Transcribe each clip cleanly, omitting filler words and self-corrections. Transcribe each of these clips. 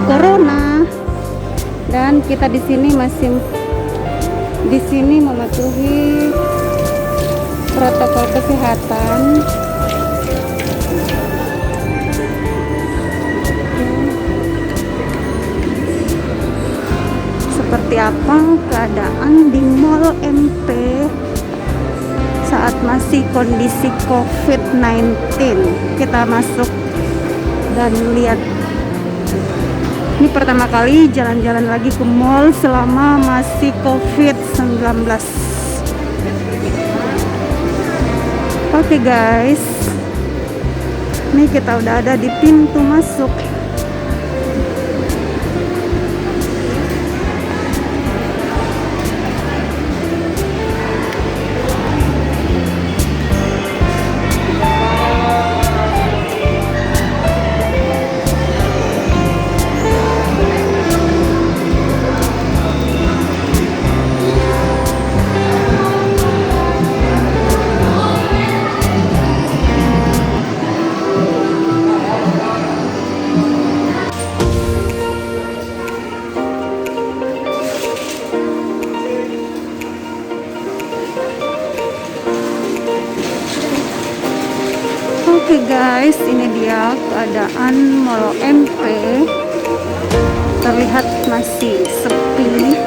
corona, dan kita di sini masih mematuhi protokol kesehatan. Seperti apa keadaan di Mall MP saat masih kondisi COVID-19. Kita masuk dan lihat. Ini pertama kali jalan-jalan lagi ke mall selama masih COVID-19. Oke guys, ini kita udah ada di pintu masuk. Oke guys, ini dia keadaan Mall MP. Terlihat masih sepi.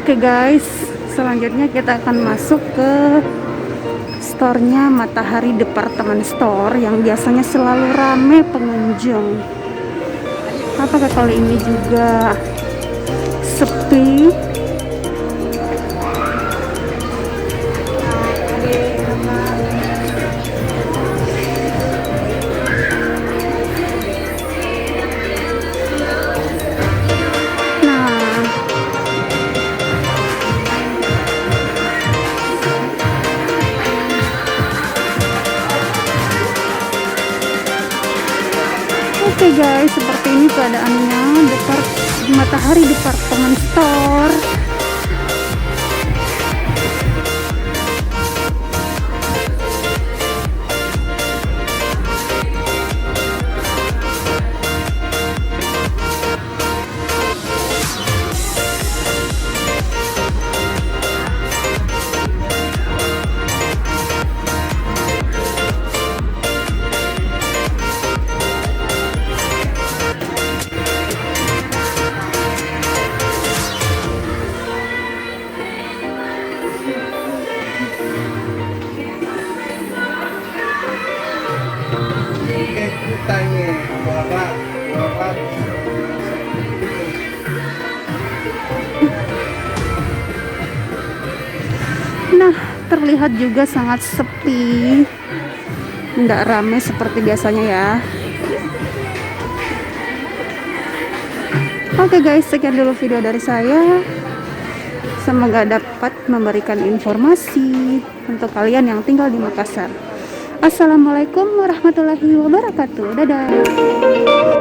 Oke guys, selanjutnya kita akan masuk ke store-nya Matahari Department Store yang biasanya selalu ramai pengunjung. Apakah kali ini juga sepi? Oke guys, seperti ini keadaannya Matahari Department Store. Nah, terlihat juga sangat sepi, tidak ramai seperti biasanya ya. Oke guys, sekian dulu video dari saya. Semoga dapat memberikan informasi untuk kalian yang tinggal di Makassar. Assalamualaikum warahmatullahi wabarakatuh. Dadah.